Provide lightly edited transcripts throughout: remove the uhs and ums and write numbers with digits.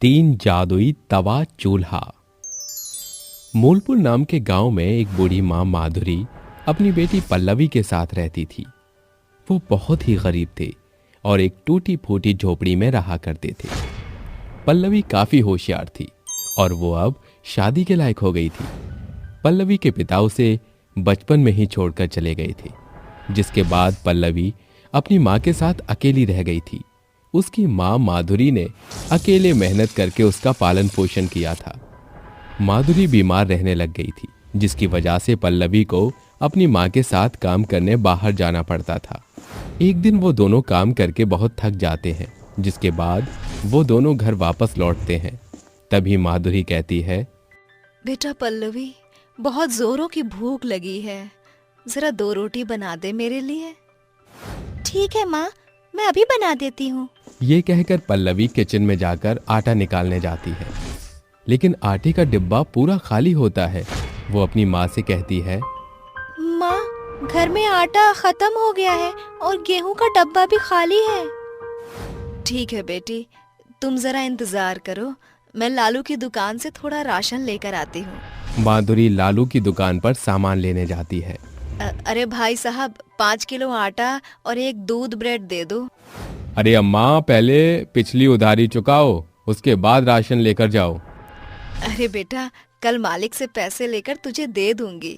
तीन जादुई तवा चूल्हा। मूलपुर नाम के गांव में एक बूढ़ी मां माधुरी अपनी बेटी पल्लवी के साथ रहती थी। वो बहुत ही गरीब थे और एक टूटी फूटी झोपड़ी में रहा करते थे। पल्लवी काफी होशियार थी और वो अब शादी के लायक हो गई थी। पल्लवी के पिता उसे बचपन में ही छोड़कर चले गए थे, जिसके बाद पल्लवी अपनी मां के साथ अकेली रह गई थी। उसकी मां माधुरी ने अकेले मेहनत करके उसका पालन पोषण किया था। माधुरी बीमार रहने लग गई थी, जिसकी वजह से पल्लवी को अपनी मां के साथ काम करने बाहर जाना पड़ता था। एक दिन वो दोनों काम करके बहुत थक जाते हैं, जिसके बाद वो दोनों घर वापस लौटते हैं। तभी माधुरी कहती है, बेटा पल्लवी, बहुत जोरों की भूख लगी है, जरा 2 रोटी बना दे मेरे लिए। ठीक है माँ, मैं अभी बना देती हूँ। ये कहकर पल्लवी किचन में जाकर आटा निकालने जाती है, लेकिन आटे का डिब्बा पूरा खाली होता है। वो अपनी माँ से कहती है, माँ, घर में आटा खत्म हो गया है और गेहूं का डब्बा भी खाली है। ठीक है बेटी, तुम जरा इंतजार करो, मैं लालू की दुकान से थोड़ा राशन लेकर आती हूँ। माधुरी लालू की दुकान पर सामान लेने जाती है। अरे भाई साहब, 5 किलो आटा और 1 दूध ब्रेड दे दो। अरे अम्मा, पहले पिछली उधारी चुकाओ, उसके बाद राशन लेकर जाओ। अरे बेटा, कल मालिक से पैसे लेकर तुझे दे दूंगी।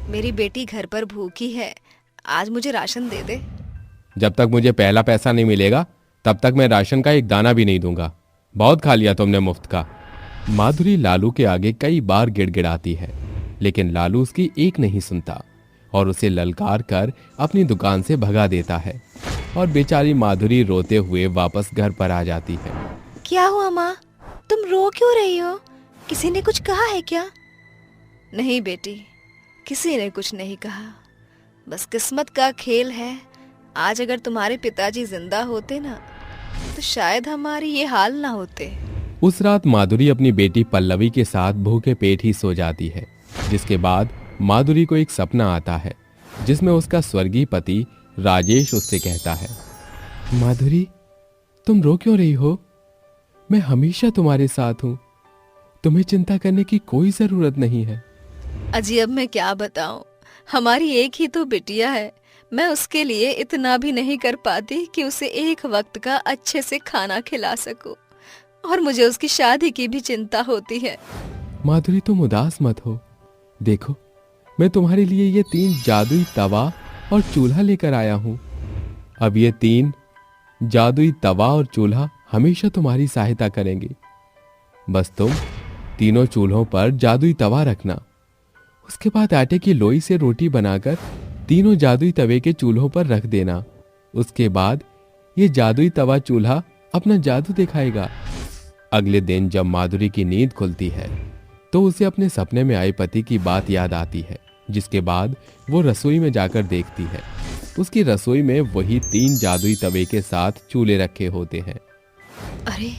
मेरी बेटी घर पर भूखी है, आज मुझे राशन दे दे। जब तक मुझे पहला पैसा नहीं मिलेगा तब तक मैं राशन का एक दाना भी नहीं दूंगा। बहुत खा लिया तुमने मुफ्त का। माधुरी लालू के आगे कई बार गिड़गिड़ाती है, लेकिन लालू उसकी एक नहीं सुनता और उसे ललकार कर अपनी दुकान से भगा देता है और बेचारी माधुरी रोते हुए वापस घर पर आ जाती है। क्या हुआ माँ, तुम रो क्यों रही हो? किसी ने कुछ कहा है क्या? नहीं बेटी, किसी ने कुछ नहीं कहा, बस किस्मत का खेल है। आज अगर तुम्हारे पिताजी जिंदा होते ना, तो शायद हमारी ये हाल ना होते। उस रात माधुरी अपनी बेटी पल्लवी के साथ भूखे पेट ही सो जाती है, जिसके बाद माधुरी को एक सपना आता है, जिसमें उसका स्वर्गीय पति राजेश उससे कहता है, माधुरी, तुम रो क्यों रही हो? मैं हमेशा तुम्हारे साथ हूं, तुम्हें चिंता करने की कोई जरूरत नहीं है। अजी, अब मैं क्या बताऊं, हमारी एक ही तो बिटिया है। मैं उसके लिए इतना भी नहीं कर पाती कि उसे एक वक्त का अच्छे से खाना खिला सकूं, और मुझे उसकी शादी की भी चिंता होती है। माधुरी, तुम उदास मत हो। देखो, मैं तुम्हारे लिए ये 3 जादुई तवा और चूल्हा लेकर आया हूं। अब ये 3 जादुई तवा और चूल्हा हमेशा तुम्हारी सहायता करेंगे। बस तुम तीनों चूल्हों पर जादुई तवा रखना, उसके बाद आटे की लोई से रोटी बनाकर तीनों जादुई तवे के चूल्हों पर रख देना। उसके बाद ये जादुई तवा चूल्हा अपना जादू दिखाएगा। अगले दिन जब माधुरी की नींद खुलती है तो उसे अपने सपने में आए पति की बात याद आती है, जिसके बाद वो रसोई में जाकर देखती है। उसकी रसोई में वही 3 जादुई तवे के साथ चूल्हे रखे होते हैं। अरे,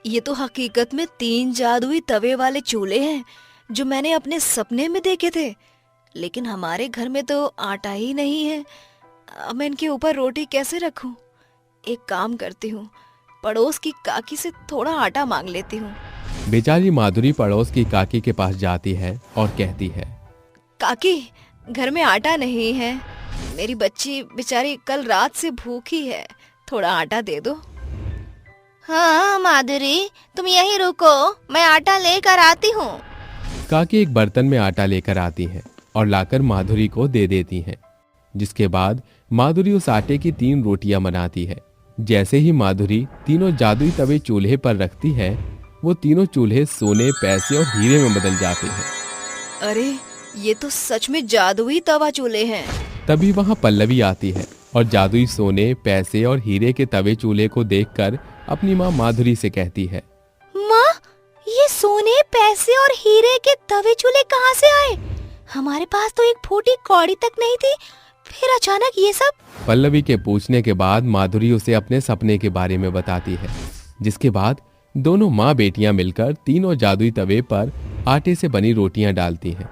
ये तो हकीकत में 3 जादुई तवे वाले चूल्हे हैं जो मैंने अपने सपने में देखे थे। लेकिन हमारे घर में तो आटा ही नहीं है। अब मैं इनके ऊपर रोटी कैसे रखूं? एक काम करती हूँ, पड़ोस की काकी से थोड़ा आटा मांग लेती हूँ। बेचारी माधुरी पड़ोस की काकी के पास जाती है और कहती है, काकी, घर में आटा नहीं है, मेरी बच्ची बेचारी कल रात से भूखी है, थोड़ा आटा दे दो। हाँ माधुरी, तुम यहीं रुको, मैं आटा लेकर आती हूँ। काकी एक बर्तन में आटा लेकर आती हैं और लाकर माधुरी को दे देती हैं, जिसके बाद माधुरी उस आटे की 3 रोटियां बनाती है। जैसे ही माधुरी तीनों जादुई तवे चूल्हे पर रखती है, वो तीनों चूल्हे सोने, पैसे और हीरे में बदल जाते हैं। अरे, ये तो सच में जादुई तवा चूल्हे हैं। तभी वहां पल्लवी आती है और जादुई सोने, पैसे और हीरे के तवे चूल्हे को देखकर अपनी माँ माधुरी से कहती है, माँ, ये सोने, पैसे और हीरे के तवे चूल्हे कहाँ से आए? हमारे पास तो एक फूटी कौड़ी तक नहीं थी, फिर अचानक ये सब? पल्लवी के पूछने के बाद माधुरी उसे अपने सपने के बारे में बताती है, जिसके बाद दोनों माँ बेटियां मिलकर तीनों जादुई तवे पर आटे से बनी रोटियां डालती हैं।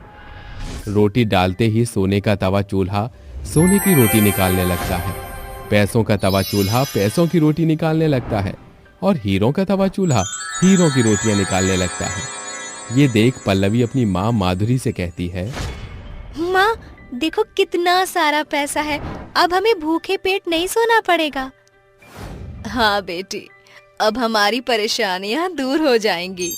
रोटी डालते ही सोने का तवा चूल्हा सोने की रोटी निकालने लगता है, पैसों का तवा चूल्हा पैसों की रोटी निकालने लगता है और हीरों का तवा चूल्हा हीरों की रोटियां निकालने लगता है। ये देख पल्लवी अपनी माँ माधुरी से कहती है, माँ, देखो कितना सारा पैसा है, अब हमें भूखे पेट नहीं सोना पड़ेगा। हाँ बेटी, अब हमारी परेशानियां दूर हो जाएंगी।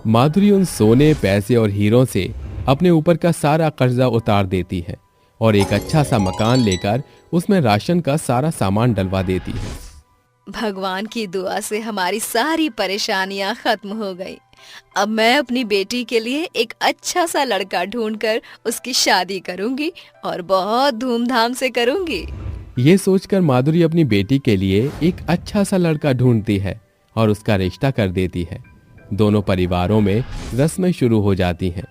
माधुरी उन सोने, पैसे और हीरों से अपने ऊपर का सारा कर्जा उतार देती है और एक अच्छा सा मकान लेकर उसमें राशन का सारा सामान डलवा देती है। भगवान की दुआ से हमारी सारी परेशानियां खत्म हो गई। अब मैं अपनी बेटी के लिए एक अच्छा सा लड़का ढूंढकर उसकी शादी करूंगी और बहुत धूमधाम से करूंगी। ये सोचकर माधुरी अपनी बेटी के लिए एक अच्छा सा लड़का ढूंढती है और उसका रिश्ता कर देती है। दोनों परिवारों में रस्में शुरू हो जाती हैं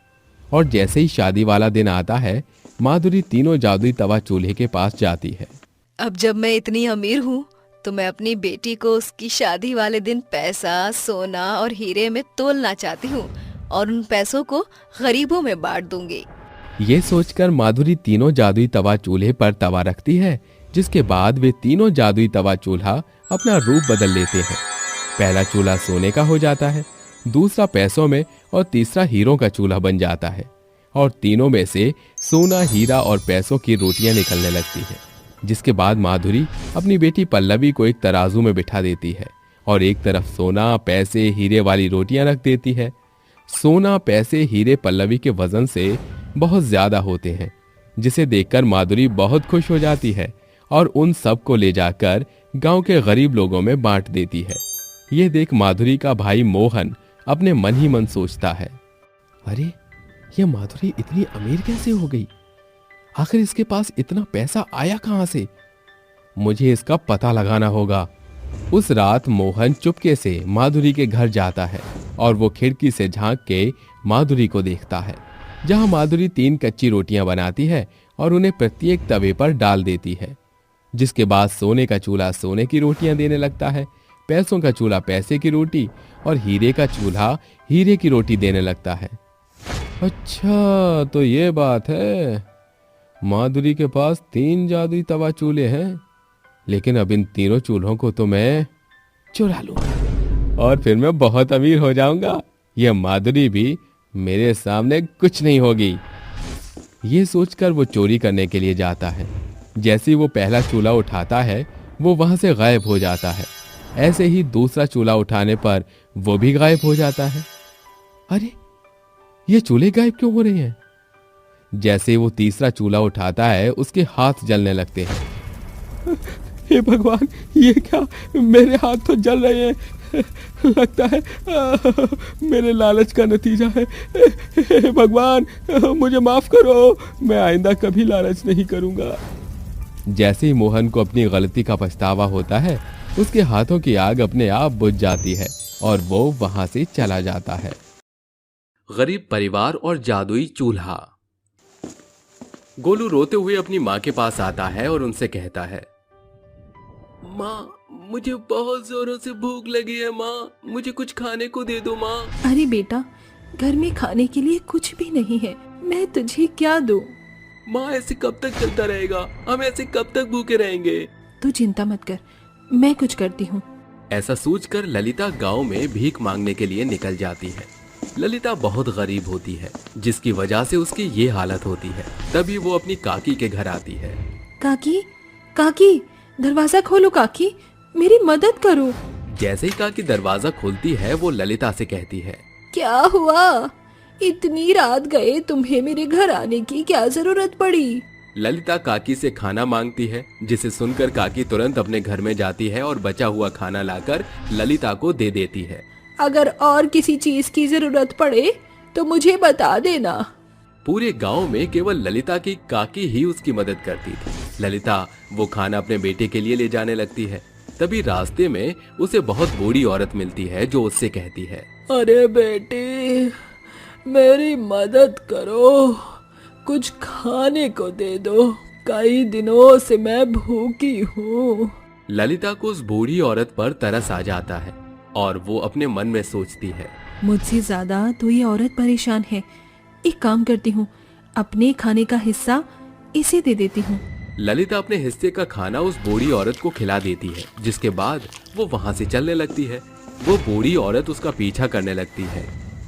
और जैसे ही शादी वाला दिन आता है, माधुरी तीनों जादुई तवा चूल्हे के पास जाती है। अब जब मैं इतनी अमीर हूँ तो मैं अपनी बेटी को उसकी शादी वाले दिन पैसा, सोना और हीरे में तोलना चाहती हूँ और उन पैसों को गरीबों में बांट दूंगी। ये सोचकर माधुरी तीनों जादुई तवा चूल्हे पर तवा रखती है, जिसके बाद वे तीनों जादुई तवा चूल्हा अपना रूप बदल लेते हैं। पहला चूल्हा सोने का हो जाता है, दूसरा पैसों में और तीसरा हीरों का चूल्हा बन जाता है और तीनों में से सोना, हीरा और पैसों की रोटियां निकलने लगती हैं। जिसके बाद माधुरी अपनी बेटी पल्लवी को एक तराजू में बिठा देती है और एक तरफ सोना, पैसे, हीरे वाली रोटियां रख देती है। सोना, पैसे, हीरे पल्लवी के वजन से बहुत ज्यादा होते हैं, जिसे देखकर माधुरी बहुत खुश हो जाती है और उन सब को ले जाकर गांव के गरीब लोगों में बांट देती है। ये देख माधुरी का भाई मोहन अपने मन ही मन सोचता है, अरे ये माधुरी इतनी अमीर कैसे हो गई? आखिर इसके पास इतना पैसा आया कहां से? मुझे इसका पता लगाना होगा। उस रात मोहन चुपके से माधुरी के घर जाता है और वो खिड़की से झांक के माधुरी को देखता है, जहां माधुरी 3 कच्ची रोटियां बनाती है और उन्हें प्रत्येक तवे पर डाल देती है। जिसके बाद सोने का चूल्हा सोने की रोटियां देने लगता है, पैसों का चूल्हा पैसे की रोटी और हीरे का चूल्हा हीरे की रोटी देने लगता है। अच्छा, तो ये बात है। माधुरी के पास 3 जादुई तवा चूल्हे हैं, लेकिन अब इन तीनों चूल्हों को तो मैं चुरा लूंगा और फिर मैं बहुत अमीर हो जाऊंगा। यह माधुरी भी मेरे सामने कुछ नहीं होगी। ये सोचकर वो चोरी करने के लिए जाता है। जैसे ही वो पहला चूल्हा उठाता है, वो वहां से गायब हो जाता है। ऐसे ही दूसरा चूल्हा उठाने पर वो भी गायब हो जाता है। अरे, ये चूल्हे गायब क्यों हो रहे हैं? जैसे वो तीसरा चूल्हा उठाता है, उसके हाथ जलने लगते हैं। हे भगवान, ये क्या? मेरे हाथ तो जल रहे हैं। लगता है मेरे लालच का नतीजा है। हे भगवान, मुझे माफ करो, मैं आइंदा कभी लालच नहीं करूंगा। जैसे ही मोहन को अपनी गलती का पछतावा होता है, उसके हाथों की आग अपने आप बुझ जाती है और वो वहां से चला जाता है। गरीब परिवार और जादुई चूल्हा। गोलू रोते हुए अपनी माँ के पास आता है और उनसे कहता है, माँ, मुझे बहुत जोरों से भूख लगी है। माँ, मुझे कुछ खाने को दे दो माँ। अरे बेटा, घर में खाने के लिए कुछ भी नहीं है, मैं तुझे क्या दूं? माँ, ऐसे कब तक चलता रहेगा? हम ऐसे कब तक भूखे रहेंगे? तू चिंता मत कर, मैं कुछ करती हूँ। ऐसा सोचकर ललिता गांव में भीख मांगने के लिए निकल जाती है। ललिता बहुत गरीब होती है, जिसकी वजह से उसकी ये हालत होती है। तभी वो अपनी काकी के घर आती है। काकी, काकी, दरवाजा खोलो काकी, मेरी मदद करो। जैसे ही काकी दरवाजा खोलती है, वो ललिता से कहती है, क्या हुआ? इतनी रात गए, तुम्हें मेरे घर आने की क्या जरूरत पड़ी? ललिता काकी से खाना मांगती है, जिसे सुनकर काकी तुरंत अपने घर में जाती है और बचा हुआ खाना लाकर ललिता को दे देती है। अगर और किसी चीज की जरूरत पड़े तो मुझे बता देना। पूरे गांव में केवल ललिता की काकी ही उसकी मदद करती थी। ललिता वो खाना अपने बेटे के लिए ले जाने लगती है। तभी रास्ते में उसे बहुत बूढ़ी औरत मिलती है, जो उससे कहती है, अरे बेटी, मेरी मदद करो, कुछ खाने को दे दो, कई दिनों से मैं भूखी हूँ। ललिता को उस बूढ़ी औरत पर तरस आ जाता है और वो अपने मन में सोचती है, मुझसे ज्यादा तो ये औरत परेशान है। एक काम करती हूँ, अपने खाने का हिस्सा इसे दे देती हूँ। ललिता अपने हिस्से का खाना उस बूढ़ी औरत को खिला देती है, जिसके बाद वो वहाँ से चलने लगती है। वो बूढ़ी औरत उसका पीछा करने लगती है।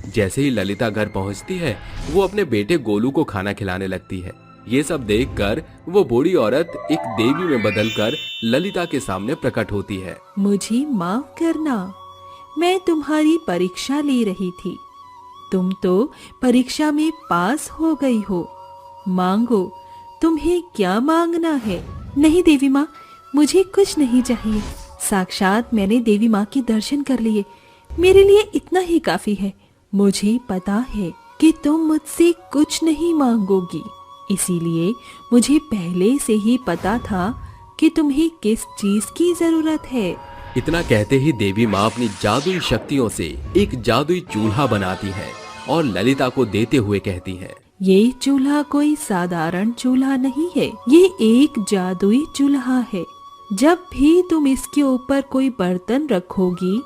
जैसे ही ललिता घर पहुंचती है, वो अपने बेटे गोलू को खाना खिलाने लगती है। ये सब देखकर वो बूढ़ी औरत एक देवी में बदलकर ललिता के सामने प्रकट होती है। मुझे माफ करना, मैं तुम्हारी परीक्षा ले रही थी। तुम तो परीक्षा में पास हो गई हो। मांगो, तुम्हें क्या मांगना है? नहीं देवी माँ, मुझे कुछ नहीं चाहिए। साक्षात मैंने देवी माँ के दर्शन कर लिए, मेरे लिए इतना ही काफी है। मुझे पता है कि तुम मुझसे कुछ नहीं मांगोगी, इसीलिए मुझे पहले से ही पता था कि तुम्हें किस चीज की जरूरत है। इतना कहते ही देवी माँ अपनी जादुई शक्तियों से एक जादुई चूल्हा बनाती है और ललिता को देते हुए कहती है, ये चूल्हा कोई साधारण चूल्हा नहीं है, ये एक जादुई चूल्हा है। जब भी तुम इसके ऊपर कोई बर्तन रखोगी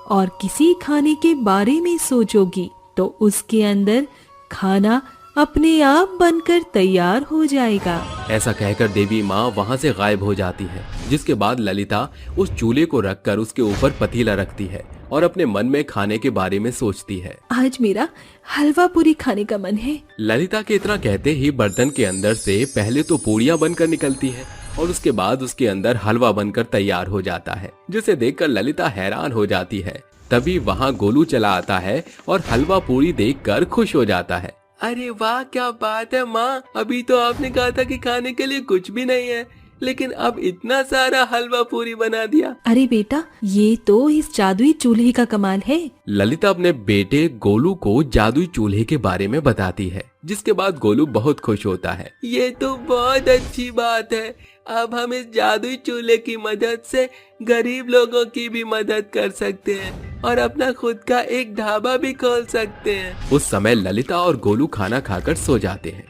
और किसी खाने के बारे में सोचोगी तो उसके अंदर खाना अपने आप बनकर तैयार हो जाएगा। ऐसा कहकर देवी माँ वहाँ से गायब हो जाती है। जिसके बाद ललिता उस चूल्हे को रखकर उसके ऊपर पतीला रखती है और अपने मन में खाने के बारे में सोचती है। आज मेरा हलवा पूरी खाने का मन है। ललिता के इतना कहते ही बर्तन के अंदर से पहले तो पूड़ियाँ बनकर निकलती है और उसके बाद उसके अंदर हलवा बनकर तैयार हो जाता है, जिसे देखकर ललिता हैरान हो जाती है। तभी वहाँ गोलू चला आता है और हलवा पूरी देखकर खुश हो जाता है। अरे वाह, क्या बात है माँ, अभी तो आपने कहा था कि खाने के लिए कुछ भी नहीं है, लेकिन अब इतना सारा हलवा पूरी बना दिया। अरे बेटा, ये तो इस जादुई चूल्हे का कमाल है। ललिता अपने बेटे गोलू को जादुई चूल्हे के बारे में बताती है, जिसके बाद गोलू बहुत खुश होता है। ये तो बहुत अच्छी बात है, अब हम इस जादुई चूल्हे की मदद से गरीब लोगों की भी मदद कर सकते हैं और अपना खुद का एक ढाबा भी खोल सकते हैं। उस समय ललिता और गोलू खाना खाकर सो जाते हैं।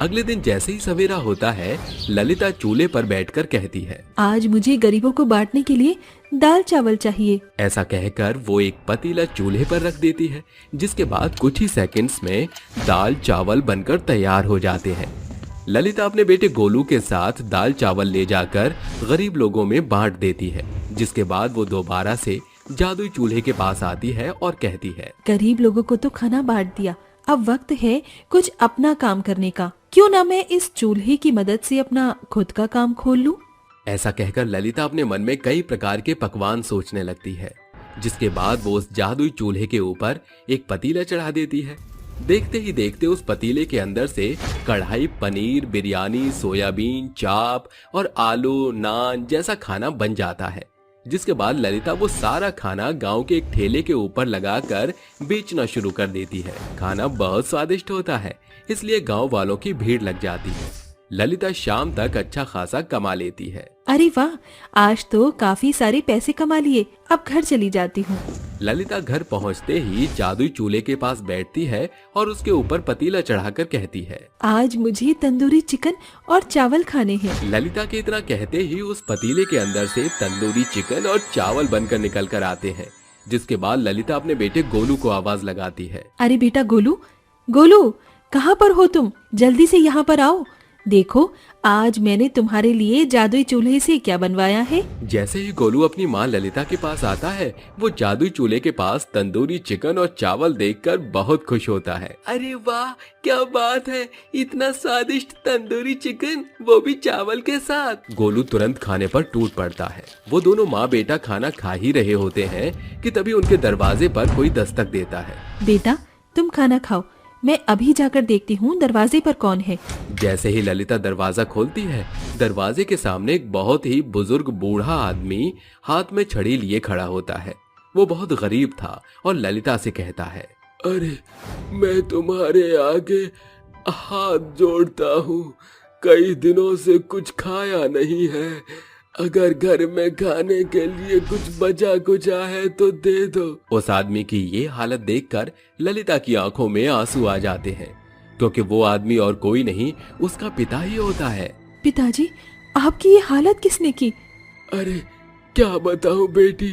अगले दिन जैसे ही सवेरा होता है, ललिता चूल्हे पर बैठकर कहती है, आज मुझे गरीबों को बांटने के लिए दाल चावल चाहिए। ऐसा कहकर वो एक पतीला चूल्हे पर रख देती है, जिसके बाद कुछ ही सेकंड्स में दाल चावल बनकर तैयार हो जाते हैं। ललिता अपने बेटे गोलू के साथ दाल चावल ले जाकर गरीब लोगों में बांट देती है, जिसके बाद वो दोबारा से जादुई चूल्हे के पास आती है और कहती है, गरीब लोगों को तो खाना बांट दिया, अब वक्त है कुछ अपना काम करने का। क्यों ना मैं इस चूल्हे की मदद से अपना खुद का काम खोल लूं? ऐसा कहकर ललिता अपने मन में कई प्रकार के पकवान सोचने लगती है, जिसके बाद वो उस जादुई चूल्हे के ऊपर एक पतीला चढ़ा देती है। देखते ही देखते उस पतीले के अंदर से कढ़ाई पनीर, बिरयानी, सोयाबीन, चाप और आलू, नान जैसा खाना बन जाता है। जिसके बाद ललिता वो सारा खाना गांव के एक ठेले के ऊपर लगाकर बेचना शुरू कर देती है। खाना बहुत स्वादिष्ट होता है, इसलिए गांव वालों की भीड़ लग जाती है। ललिता शाम तक अच्छा खासा कमा लेती है। अरे वाह, आज तो काफी सारे पैसे कमा लिए, अब घर चली जाती हूँ। ललिता घर पहुँचते ही जादुई चूल्हे के पास बैठती है और उसके ऊपर पतीला चढ़ाकर कहती है, आज मुझे तंदूरी चिकन और चावल खाने हैं। ललिता के इतना कहते ही उस पतीले के अंदर से तंदूरी चिकन और चावल बनकर निकल कर आते हैं। जिसके बाद ललिता अपने बेटे गोलू को आवाज लगाती है, अरे बेटा गोलू, गोलू कहाँ पर हो तुम? जल्दी से यहाँ पर आओ। देखो, आज मैंने तुम्हारे लिए जादुई चूल्हे से क्या बनवाया है। जैसे ही गोलू अपनी माँ ललिता के पास आता है, वो जादुई चूल्हे के पास तंदूरी चिकन और चावल देखकर बहुत खुश होता है। अरे वाह, क्या बात है, इतना स्वादिष्ट तंदूरी चिकन, वो भी चावल के साथ। गोलू तुरंत खाने पर टूट पड़ता है। वो दोनों माँ बेटा खाना खा ही रहे होते हैं कि तभी उनके दरवाजे पर कोई दस्तक देता है। बेटा तुम खाना खाओ, मैं अभी जाकर देखती हूँ दरवाजे पर कौन है। जैसे ही ललिता दरवाजा खोलती है, दरवाजे के सामने एक बहुत ही बुजुर्ग बूढ़ा आदमी हाथ में छड़ी लिए खड़ा होता है। वो बहुत गरीब था और ललिता से कहता है, अरे मैं तुम्हारे आगे हाथ जोड़ता हूँ, कई दिनों से कुछ खाया नहीं है, अगर घर में खाने के लिए कुछ बचा कुचा है तो दे दो। उस आदमी की ये हालत देखकर ललिता की आंखों में आंसू आ जाते हैं, क्योंकि वो आदमी और कोई नहीं, उसका पिता ही होता है। पिताजी, आपकी ये हालत किसने की? अरे क्या बताऊं बेटी,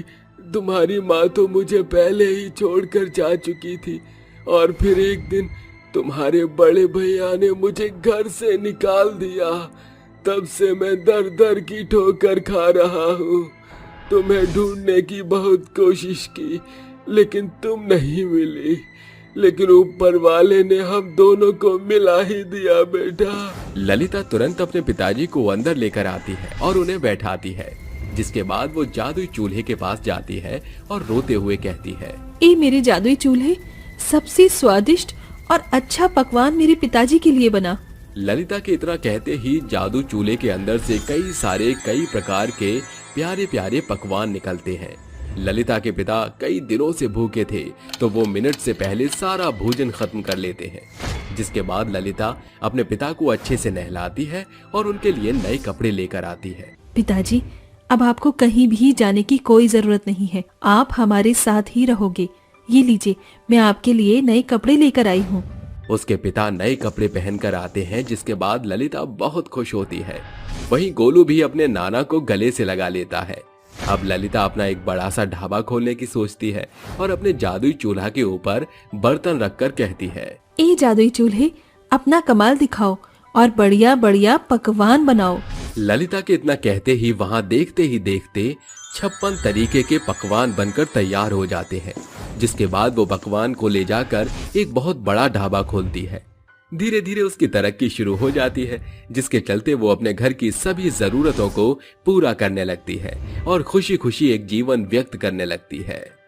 तुम्हारी माँ तो मुझे पहले ही छोड़कर जा चुकी थी और फिर एक दिन तुम्हारे बड़े भैया ने मुझे घर से निकाल दिया। तब से मैं दर दर की ठोकर खा रहा हूँ। तुम्हें ढूंढने की बहुत कोशिश की, लेकिन तुम नहीं मिली। लेकिन ऊपर वाले ने हम दोनों को मिला ही दिया बेटा। ललिता तुरंत अपने पिताजी को अंदर लेकर आती है और उन्हें बैठाती है, जिसके बाद वो जादुई चूल्हे के पास जाती है और रोते हुए कहती है, ए मेरे जादुई चूल्हे, सबसे स्वादिष्ट और अच्छा पकवान मेरे पिताजी के लिए बना। ललिता के इतना कहते ही जादू चूल्हे के अंदर से कई प्रकार के प्यारे प्यारे पकवान निकलते हैं। ललिता के पिता कई दिनों से भूखे थे, तो वो मिनट से पहले सारा भोजन खत्म कर लेते हैं। जिसके बाद ललिता अपने पिता को अच्छे से नहलाती है और उनके लिए नए कपड़े लेकर आती है। पिताजी, अब आपको कहीं भी जाने की कोई जरूरत नहीं है, आप हमारे साथ ही रहोगे। ये लीजिए, मैं आपके लिए नए कपड़े लेकर आई हूँ। उसके पिता नए कपड़े पहनकर आते हैं, जिसके बाद ललिता बहुत खुश होती है। वहीं गोलू भी अपने नाना को गले से लगा लेता है। अब ललिता अपना एक बड़ा सा ढाबा खोलने की सोचती है और अपने जादुई चूल्हा के ऊपर बर्तन रखकर कहती है, ए जादुई चूल्हे, अपना कमाल दिखाओ और बढ़िया बढ़िया पकवान बनाओ। ललिता के इतना कहते ही वहां देखते ही देखते 56 तरीके के पकवान बनकर तैयार हो जाते हैं। जिसके बाद वो पकवान को ले जाकर एक बहुत बड़ा ढाबा खोलती है। धीरे धीरे उसकी तरक्की शुरू हो जाती है, जिसके चलते वो अपने घर की सभी जरूरतों को पूरा करने लगती है और खुशी खुशी एक जीवन व्यक्त करने लगती है।